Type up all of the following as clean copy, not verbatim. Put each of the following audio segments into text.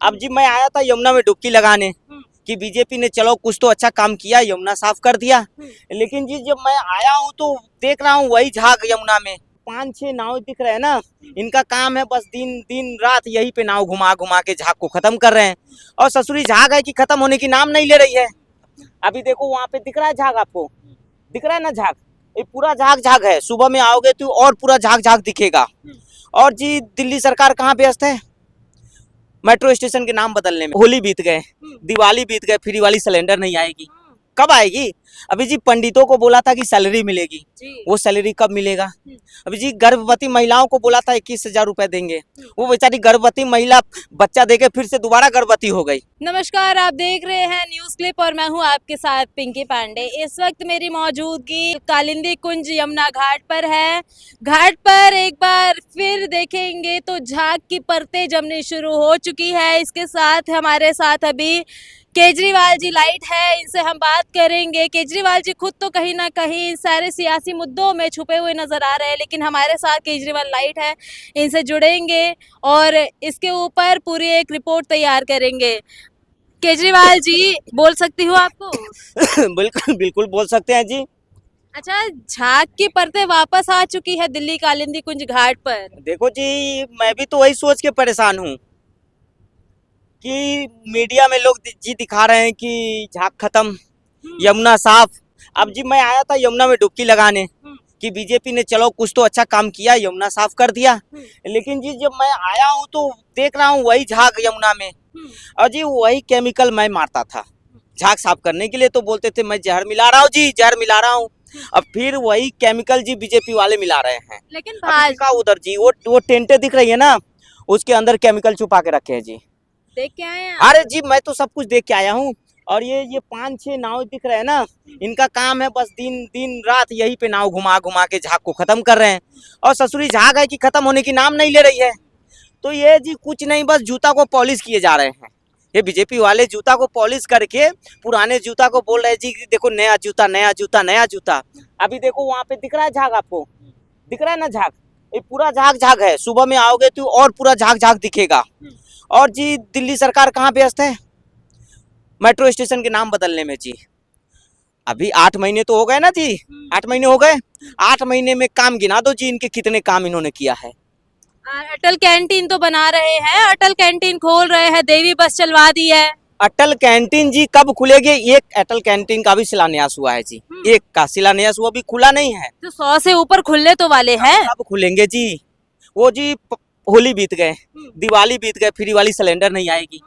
अब जी मैं आया था यमुना में डुबकी लगाने कि बीजेपी ने चलो कुछ तो अच्छा काम किया, यमुना साफ कर दिया। लेकिन जी जब मैं आया हूँ तो देख रहा हूँ वही झाग यमुना में 5-6 नाव दिख रहे हैं ना। इनका काम है बस दिन दिन रात यही पे नाव घुमा घुमा के झाग को खत्म कर रहे हैं। और ससुरी झाग है कि खत्म होने की नाम नहीं ले रही है। अभी देखो वहां पे दिख रहा है झाग, आपको दिख रहा है ना झाग, ये पूरा झाग झाग है। सुबह में आओगे तो और पूरा झाग झाग दिखेगा। और जी दिल्ली सरकार कहाँ व्यस्त है मेट्रो स्टेशन के नाम बदलने में। होली बीत गए, दिवाली बीत गए, फ्री वाली सिलेंडर नहीं आएगी। कब आएगी? अभी जी पंडितों को बोला था कि सैलरी मिलेगी, वो सैलरी कब मिलेगा? अभी जी गर्भवती महिलाओं को बोला था 21,000 रुपए देंगे, वो बेचारी गर्भवती महिला बच्चा देके फिर से दोबारा गर्भवती हो गई। नमस्कार, आप देख रहे हैं न्यूज क्लिप और मैं हूं आपके साथ पिंकी पांडे। इस वक्त मेरी मौजूदगी कालिंदी कुंज यमुना घाट पर है। घाट पर एक बार फिर देखेंगे तो झाग की परतें जमनी शुरू हो चुकी है। इसके साथ हमारे साथ अभी केजरीवाल जी लाइट है, इनसे हम बात करेंगे। केजरीवाल जी खुद तो कहीं ना कहीं सारे सियासी मुद्दों में छुपे हुए नजर आ रहे हैं, लेकिन हमारे साथ केजरीवाल लाइट है, इनसे जुड़ेंगे और इसके ऊपर पूरी एक रिपोर्ट तैयार करेंगे। केजरीवाल जी, बोल सकती हूँ आपको? बिल्कुल बिल्कुल बोल सकते हैं जी। अच्छा, झाग की परतें वापस आ चुकी है दिल्ली कालिंदी कुंज घाट पर। देखो जी मैं भी तो वही सोच के परेशान हूँ कि मीडिया में लोग जी दिखा रहे हैं कि झाग खत्म, यमुना साफ। अब जी मैं आया था यमुना में डुबकी लगाने कि बीजेपी ने चलो कुछ तो अच्छा काम किया, यमुना साफ कर दिया। लेकिन जी जब मैं आया हूँ तो देख रहा हूँ वही झाग यमुना में। और जी वही केमिकल मैं मारता था झाग साफ करने के लिए, तो बोलते थे मैं जहर मिला रहा हूँ जी, जहर मिला रहा हूँ। अब फिर वही केमिकल जी बीजेपी वाले मिला रहे हैं। लेकिन का उधर जी वो टेंटे दिख रही है ना, उसके अंदर केमिकल छुपा के रखे हैं जी। देख के आए हैं? अरे जी मैं तो सब कुछ देख के आया हूँ। और ये 5-6 नाव दिख रहे हैं ना, इनका काम है बस दिन दिन रात यही पे नाव घुमा घुमा के झाग को खत्म कर रहे हैं। और ससुरी झाग है कि खत्म होने की नाम नहीं ले रही है। तो ये जी कुछ नहीं, बस जूता को पॉलिश किए जा रहे हैं। ये बीजेपी वाले जूता को पॉलिश करके पुराने जूता को बोल रहे हैं जी देखो नया जूता नया जूता नया जूता। अभी देखो वहां पे दिख रहा है झाग, आपको दिख रहा है ना झाग, ये पूरा झाग झाग है। सुबह में आओगे तो और पूरा झाग झाग दिखेगा। और जी दिल्ली सरकार कहाँ व्यस्त है मेट्रो स्टेशन के नाम बदलने में जी। अभी 8 महीने तो हो गए ना जी, 8 महीने हो गए। 8 महीने में काम गिना दो जी इनके कितने काम इन्होंने किया है। अटल कैंटीन तो बना रहे हैं, अटल कैंटीन खोल रहे हैं, देवी बस चलवा दी है। अटल कैंटीन जी कब खुलेगी? एक अटल कैंटीन का भी शिलान्यास हुआ है जी, एक का शिलान्यास हुआ, भी खुला नहीं है। तो 100 से ऊपर खुलने तो वाले हैं। कब खुलेंगे जी? वो जी होली बीत गए, दिवाली बीत गए, फ्री वाली सिलेंडर नहीं आएगी।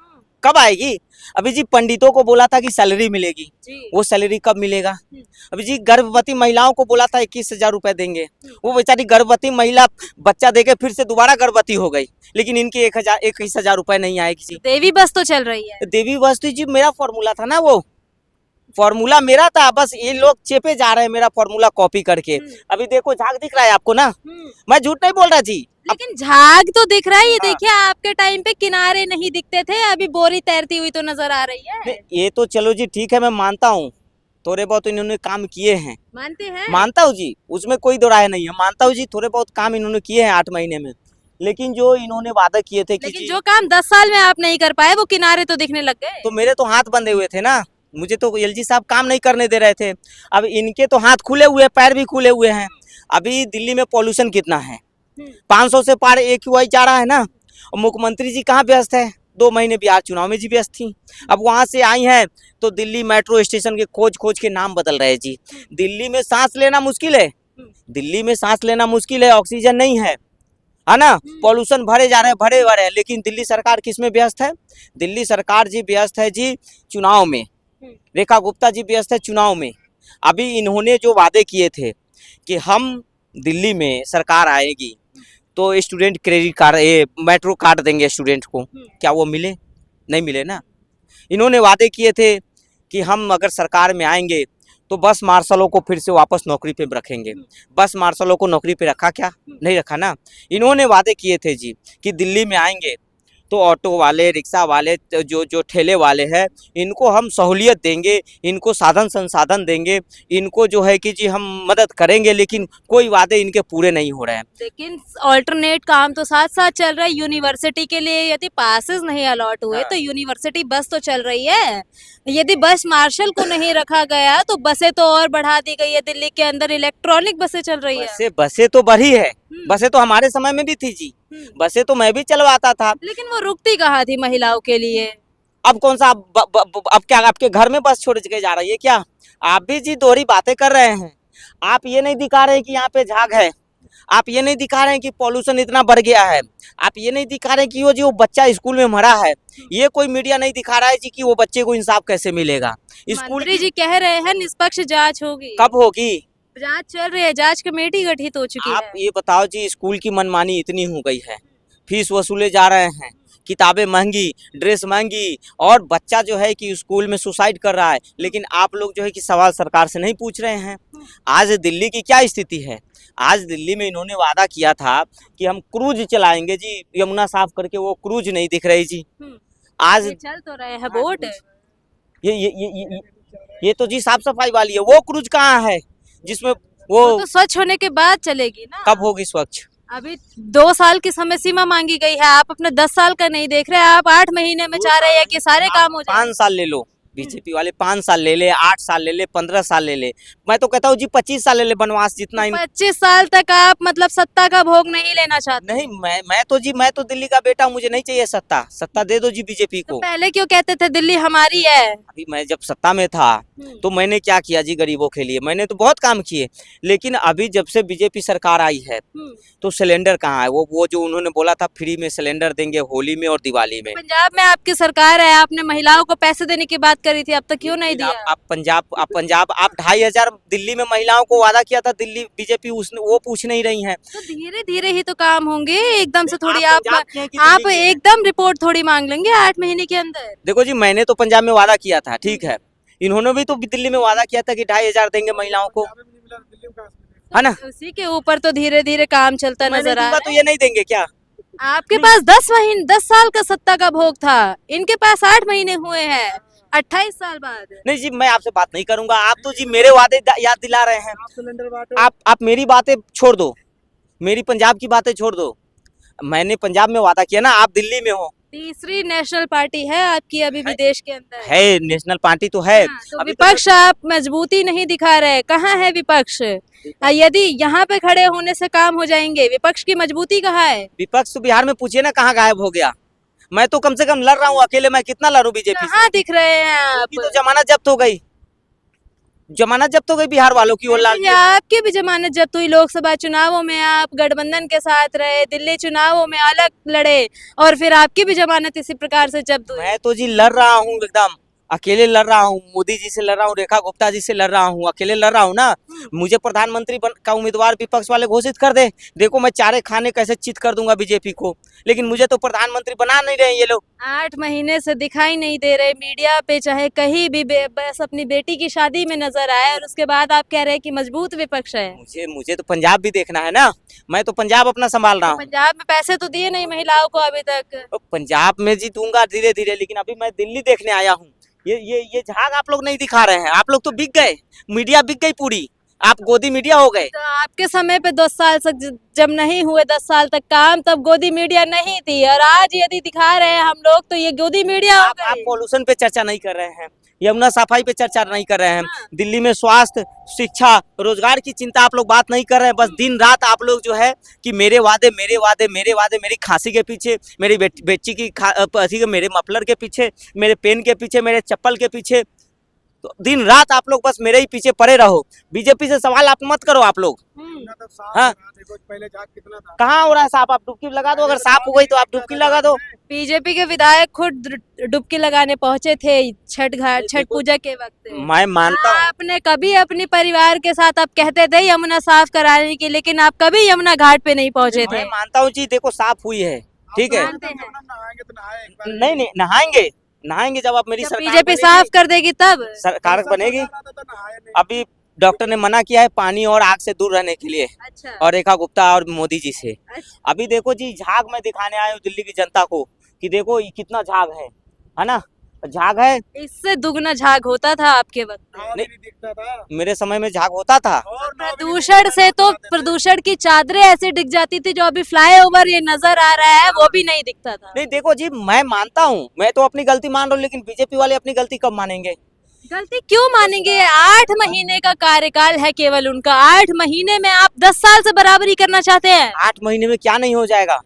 कब आएगी? अभी जी पंडितों को बोला था कि सैलरी मिलेगी, वो सैलरी कब मिलेगा? अभी जी गर्भवती महिलाओं को बोला था 21,000 रुपए देंगे, वो बेचारी गर्भवती महिला बच्चा देके फिर से दोबारा गर्भवती हो गई। लेकिन इनके 21,000 रुपए नहीं आएगी जी। देवी बस तो चल रही है। देवी वस्तु जी मेरा फॉर्मूला था ना, वो फॉर्मूला मेरा था, बस ये लोग चेपे जा रहे हैं मेरा फॉर्मूला कॉपी करके। अभी देखो झाग दिख रहा है आपको ना, मैं झूठ नहीं बोल रहा जी। लेकिन झाग तो दिख रहा है। ये देखिए, आपके टाइम पे किनारे नहीं दिखते थे, अभी बोरी तैरती हुई तो नजर आ रही है। ये तो चलो जी ठीक है, मैं मानता हूँ थोड़े बहुत इन्होंने काम किए हैं, मानते हैं? मानता हूँ जी, उसमें कोई दो राय नहीं है, मानता हूँ जी थोड़े बहुत काम इन्होंने किए हैं 8 महीने में। लेकिन जो इन्होंने वादा किए थे कि लेकिन जो काम 10 साल में आप नहीं कर पाए, वो किनारे तो दिखने लग गए। तो मेरे तो हाथ बंधे हुए थे ना, मुझे तो एलजी साहब काम नहीं करने दे रहे थे। अब इनके तो हाथ खुले हुए, पैर भी खुले हुए हैं। अभी दिल्ली में पॉल्यूशन कितना है, 500 से पार AQI जा रहा है ना। और मुख्यमंत्री जी कहाँ व्यस्त है? 2 महीने बिहार चुनाव में जी व्यस्त थी। अब वहां से आई हैं तो दिल्ली मेट्रो स्टेशन के खोज खोज के नाम बदल रहे जी। दिल्ली में सांस लेना मुश्किल है, दिल्ली में सांस लेना मुश्किल है, ऑक्सीजन नहीं है ना। पॉल्यूशन भरे जा रहे हैं, भरे भरे हैं। लेकिन दिल्ली सरकार किस में व्यस्त है? दिल्ली सरकार जी व्यस्त है जी चुनाव में। रेखा गुप्ता जी व्यस्त है चुनाव में। अभी इन्होंने जो वादे किए थे कि हम दिल्ली में सरकार आएगी तो student credit card, metro card देंगे स्टूडेंट को, क्या वो मिले? नहीं मिले ना। इन्होंने वादे किए थे कि हम अगर सरकार में आएंगे तो बस मार्शलों को फिर से वापस नौकरी पे रखेंगे। बस मार्शलों को नौकरी पे रखा क्या? नहीं रखा ना। इन्होंने वादे किए थे जी कि दिल्ली में आएंगे तो ऑटो वाले, रिक्शा वाले, जो जो ठेले वाले हैं, इनको हम सहूलियत देंगे, इनको साधन संसाधन देंगे, इनको जो है कि जी हम मदद करेंगे, लेकिन कोई वादे इनके पूरे नहीं हो रहे हैं। लेकिन ऑल्टरनेट काम तो साथ साथ चल रहा है। यूनिवर्सिटी के लिए यदि पासेस नहीं अलॉट हुए हाँ। तो यूनिवर्सिटी बस तो चल रही है। यदि बस मार्शल को नहीं रखा गया तो बसें तो और बढ़ा दी गई है। दिल्ली के अंदर इलेक्ट्रॉनिक बसें चल रही है। बसें तो बढ़ी है, बसें तो हमारे समय में भी थी जी, बसें तो मैं भी चलवाता था। लेकिन वो रुकती कहाँ थी महिलाओं के लिए? अब कौन सा अब क्या आपके घर में बस छोड़ के जा रही है क्या? आप भी जी दोहरी बातें कर रहे हैं। आप ये नहीं दिखा रहे कि यहाँ पे झाग है, आप ये नहीं दिखा रहे हैं कि पॉल्यूशन इतना बढ़ गया है, आप ये नहीं दिखा रहे हैं कि वो जो बच्चा स्कूल में मरा है, ये कोई मीडिया नहीं दिखा रहा है जी कि वो बच्चे को इंसाफ कैसे मिलेगा। स्कूल मंत्री जी कह रहे हैं निष्पक्ष जांच होगी। कब होगी? जांच चल रही है, जांच कमेटी गठित हो चुकी आप है। ये बताओ जी, स्कूल की मनमानी इतनी हो गई है, फीस वसूले जा रहे हैं, किताबें महंगी, ड्रेस महंगी, और बच्चा जो है कि स्कूल में सुसाइड कर रहा है, लेकिन आप लोग जो है कि सवाल सरकार से नहीं पूछ रहे हैं। आज दिल्ली की क्या स्थिति है? आज दिल्ली में इन्होंने वादा किया था कि हम क्रूज चलाएंगे जी, यमुना साफ करके, वो क्रूज नहीं दिख रही जी। आज ये चल तो रहे हैं बोट। ये तो जी साफ सफाई वाली है, वो क्रूज कहाँ है जिसमें वो वो तो स्वच्छ होने के बाद चलेगी ना। कब होगी स्वच्छ? अभी 2 साल की समय सीमा मांगी गई है, आप अपने 10 साल का नहीं देख रहे, आप 8 महीने में चाह रहे हैं कि सारे काम हो जाए। 5 साल ले लो, बीजेपी वाले 5 साल ले ले, 8 साल ले ले, 15 साल ले ले, मैं तो कहता हूँ जी 25 साल ले ले, बनवास जितना 25 साल तक आप मतलब सत्ता का भोग नहीं लेना चाहते? नहीं, मैं तो दिल्ली का बेटा हूँ, मुझे नहीं चाहिए सत्ता दे दो जी बीजेपी तो को। पहले क्यों कहते थे दिल्ली हमारी है? अभी मैं जब सत्ता में था तो मैंने क्या किया जी गरीबों के लिए, मैंने तो बहुत काम किए, लेकिन अभी जब से बीजेपी सरकार आई है तो सिलेंडर कहाँ है? वो जो उन्होंने बोला था फ्री में सिलेंडर देंगे होली में और दिवाली में। पंजाब में आपकी सरकार है, आपने महिलाओं को पैसे देने की बात करी थी, अब तक क्यों नहीं दिया? आप पंजाब आप 2,500 दिल्ली में महिलाओं को वादा किया था, दिल्ली बीजेपी उसने वो पूछ नहीं रही है। तो धीरे धीरे ही तो काम होंगे, एकदम से थोड़ी आप आप पंजाब के हैं कि आप दिल्ली के हैं? एकदम रिपोर्ट थोड़ी मांग लेंगे 8 महीने के अंदर। देखो जी, मैंने तो पंजाब में वादा किया था, ठीक है, इन्होंने भी तो दिल्ली में वादा किया था कि 2,500 देंगे महिलाओं को, है ना? उसी के ऊपर तो धीरे धीरे काम चलता मैंने नजर आ दूंगा रहा तो है। ये नहीं देंगे क्या? आपके पास 10 साल का सत्ता का भोग था, इनके पास 8 महीने हुए हैं, 28 साल बाद। नहीं जी, मैं आपसे बात नहीं करूंगा, आप तो जी मेरे वादे याद दिला रहे हैं। आप मेरी बातें छोड़ दो, मेरी पंजाब की बातें छोड़ दो। मैंने पंजाब में वादा किया ना, आप दिल्ली में हो। तीसरी नेशनल पार्टी है आपकी अभी भी देश के अंदर। है, नेशनल पार्टी तो है। हाँ, तो अभी विपक्ष आप मजबूती नहीं दिखा रहे, कहाँ है विपक्ष? यदि यहाँ पे खड़े होने से काम हो जाएंगे, विपक्ष की मजबूती कहाँ है? विपक्ष तो बिहार में पूछिए ना कहाँ गायब हो गया। मैं तो कम से कम लड़ रहा हूँ अकेले, मैं कितना लड़ूं बीजेपी से? कहाँ दिख रहे हैं आप? उनकी तो जमानत जब्त हो गई, जमानत जब्त हो गई बिहार वालों की। वो लाल ये आपकी भी जमानत जब्त हुई। लोकसभा चुनावों में आप गठबंधन के साथ रहे, दिल्ली चुनावों में अलग लड़े, और फिर आपकी भी जमानत इसी प्रकार से जब्त हुई। मैं तो जी लड़ रहा हूँ, एकदम अकेले लड़ रहा हूँ, मोदी जी से लड़ रहा हूँ, रेखा गुप्ता जी से लड़ रहा हूँ, अकेले लड़ रहा हूँ ना। मुझे प्रधानमंत्री का उम्मीदवार विपक्ष वाले घोषित कर दे, देखो मैं चारे खाने कैसे चित कर दूंगा बीजेपी को, लेकिन मुझे तो प्रधानमंत्री बना नहीं रहे ये लोग। 8 महीने से दिखाई नहीं दे रहे मीडिया पे, चाहे कहीं भी, बस अपनी बेटी की शादी में नजर आए, और उसके बाद आप कह रहे हैं कि मजबूत विपक्ष है। मुझे तो पंजाब भी देखना है ना, मैं तो पंजाब अपना संभाल रहा हूँ। पंजाब में पैसे तो दिए नहीं महिलाओं को अभी तक। पंजाब में जी दूंगा धीरे धीरे, लेकिन अभी मैं दिल्ली देखने आया हूँ। ये झाग आप लोग नहीं दिखा रहे हैं, आप लोग तो बिक गए, मीडिया बिक गई पूरी, आप गोदी मीडिया हो गए। तो आपके समय पे 10 साल तक जब नहीं हुए 10 साल तक काम, तब गोदी मीडिया नहीं थी, और आज यदि दिखा रहे हैं हम लोग तो ये गोदी मीडिया हो आप गई। पॉल्यूशन पे चर्चा नहीं कर रहे हैं, यमुना सफाई पे चर्चा नहीं कर रहे हैं, हाँ। दिल्ली में स्वास्थ्य, शिक्षा, रोजगार की चिंता आप लोग बात नहीं कर रहे हैं। बस दिन रात आप लोग जो है कि मेरे वादे मेरे वादे मेरे वादे, मेरी खांसी के पीछे, मेरी बेटी की मेरे मफलर के पीछे, मेरे पेन के पीछे, मेरे चप्पल के पीछे, तो दिन रात आप लोग बस मेरे ही पीछे पड़े रहो। बीजेपी से सवाल आप मत करो आप लोग। हाँ, पहले जाग कितना था? कहाँ हो रहा है साफ? आप डुबकी लगा दो, अगर साफ हो गई तो आप डुबकी लगा दो। बीजेपी के विधायक खुद डुबकी लगाने पहुंचे थे छठ पूजा के वक्त। मैं मानता हूँ, आपने कभी अपने परिवार के साथ, आप कहते थे यमुना साफ कराने की, लेकिन आप कभी यमुना घाट पे नहीं पहुंचे थे। मैं मानता हूँ जी, देखो साफ हुई है, ठीक है, मानते हैं। नहाएंगे तो नहाए एक बार। नहीं नहाएंगे नहाएंगे जब आप मेरी जब सरकार बीजेपी बनेगी, साफ कर देगी तब। सरकार बनेगी। तो नहाए नहीं। अभी डॉक्टर ने मना किया है पानी और आग से दूर रहने के लिए, अच्छा, और रेखा गुप्ता और मोदी जी से। अच्छा। अभी देखो जी, झाग मैं दिखाने आया हूँ दिल्ली की जनता को कि देखो ये कितना झाग है ना, झाग है। इससे दुगना झाग होता था आपके वक्त। हवा भी नहीं दिखता था मेरे समय में झाग होता था। और प्रदूषण से तो प्रदूषण की चादरें ऐसे दिख जाती थी, जो अभी फ्लाईओवर ये नजर आ रहा है वो भी नहीं दिखता था। नहीं देखो जी, मैं मानता हूँ, मैं तो अपनी गलती मान रहा हूँ, लेकिन बीजेपी वाले अपनी गलती कब मानेंगे? गलती क्यों मानेंगे? 8 महीने का कार्यकाल है केवल उनका। 8 महीने में आप 10 साल से बराबरी करना चाहते हैं। 8 महीने में क्या नहीं हो जाएगा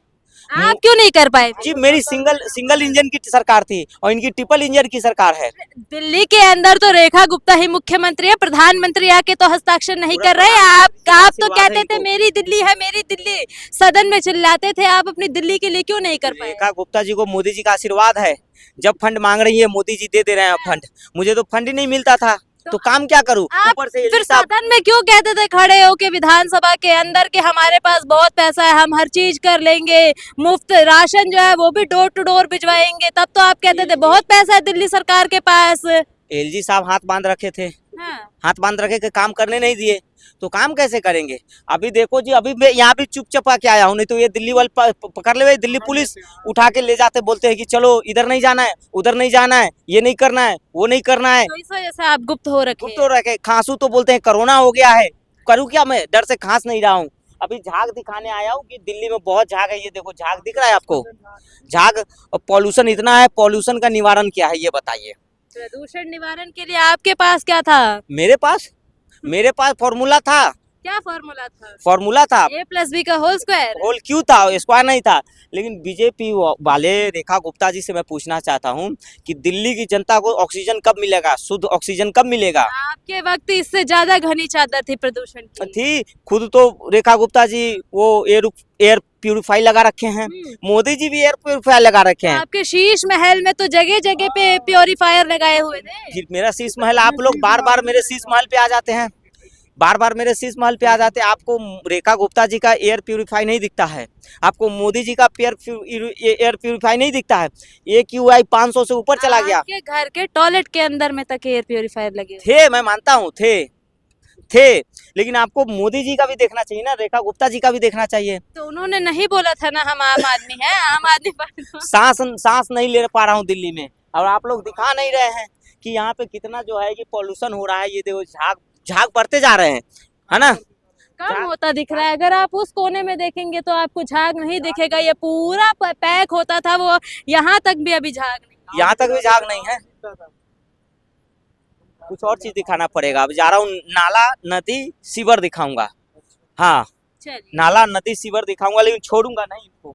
आप क्यों नहीं कर पाए? जी? मेरी सिंगल इंजन की सरकार थी और इनकी ट्रिपल इंजन की सरकार है। दिल्ली के अंदर तो रेखा गुप्ता ही मुख्यमंत्री है, प्रधानमंत्री आके तो हस्ताक्षर नहीं पूरा कर रहे। आप तो आशीर्वाद है कहते थे इनको। मेरी दिल्ली है, मेरी दिल्ली, सदन में चिल्लाते थे। आप अपनी दिल्ली के लिए क्यों नहीं कर पाए? रेखा गुप्ता जी को मोदी जी का आशीर्वाद है। जब फंड मांग रही है मोदी जी दे दे रहे हैं फंड। मुझे तो फंड ही नहीं मिलता था, तो काम क्या करूं? आप ऊपर से फिर एलजी साहब सदन में क्यों कहते थे खड़े होके विधानसभा के अंदर कि हमारे पास बहुत पैसा है, हम हर चीज कर लेंगे, मुफ्त राशन जो है वो भी डोर टू डोर भिजवाएंगे? तब तो आप कहते थे बहुत पैसा है दिल्ली सरकार के पास। एलजी साहब हाथ बांध रखे थे, हाँ। हाथ बांध रखे के काम करने नहीं दिए, तो काम कैसे करेंगे? अभी देखो जी, अभी मैं यहाँ भी चुपचाप के आया हूँ, नहीं तो ये दिल्ली वाले पकड़ ले, दिल्ली पुलिस उठा के ले जाते, बोलते हैं कि चलो इधर नहीं जाना है, उधर नहीं जाना है, ये नहीं करना है, वो नहीं करना है। तो इस वजह से आप गुप्त हो रखे तो रखे खांसू तो बोलते हैं कोरोना हो गया है, करूँ क्या? मैं डर से खांस नहीं रहा हूँ। अभी झाग दिखाने आया हूँ कि दिल्ली में बहुत झाग है। ये देखो झाग दिख रहा है आपको, झाग। पॉल्यूशन इतना है, पॉल्यूशन का निवारण क्या है ये बताइए? प्रदूषण निवारण के लिए आपके पास क्या था? मेरे पास फॉर्मूला था। क्या फॉर्मूला था? फॉर्मूला था, A+B का होल स्क्वायर। होल क्यों था, स्क्वायर नहीं था। लेकिन बीजेपी वाले रेखा गुप्ता जी से मैं पूछना चाहता हूँ कि दिल्ली की जनता को ऑक्सीजन कब मिलेगा, शुद्ध ऑक्सीजन कब मिलेगा? आपके वक्त इससे ज्यादा घनी चादर थी प्रदूषण की। थी। खुद तो रेखा गुप्ता जी वो एयर प्यूरिफाई लगा रखे हैं, मोदी जी भी एयर प्यूरिफाई लगा रखे हैं। आपके शीश महल में तो जगह जगह पे प्योरीफायर लगाए हुए थे। फिर मेरा शीश महल, आप लोग बार बार मेरे शीश महल पे आ जाते हैं, बार बार मेरे शीश महल पे आ जाते हैं। आपको रेखा गुप्ता जी का एयर प्यूरिफाई नहीं दिखता है, आपको मोदी जी का एयर प्यूरिफाई नहीं दिखता है। AQI 500 से ऊपर चला गया। आपके घर के टॉयलेट के अंदर में तक एयर प्योरीफायर लगे हुए थे, मैं मानता हूँ थे, लेकिन आपको मोदी जी का भी देखना चाहिए ना, रेखा गुप्ता जी का भी देखना चाहिए। तो उन्होंने नहीं बोला था ना हम आम आदमी हैं, आम आदमी पार्टी। सांस नहीं ले पा रहा हूँ दिल्ली में, और आप लोग दिखा नहीं रहे हैं कि यहाँ पे कितना जो है कि पॉल्यूशन हो रहा है। ये देखो झाग बढ़ते जा रहे हैं, है ना? कम होता दिख रहा है। अगर आप उस कोने में देखेंगे तो आपको झाग नहीं दिखेगा। ये पूरा पैक होता था, वो यहाँ तक भी अभी झाग नहीं। यहाँ तक भी झाग नहीं है। कुछ और चीज दिखाना पड़ेगा। अब जा रहा हूँ, नाला नदी सीवर दिखाऊंगा। हाँ, चलिए। नाला नदी सीवर दिखाऊंगा, लेकिन छोड़ूंगा नहीं इसको।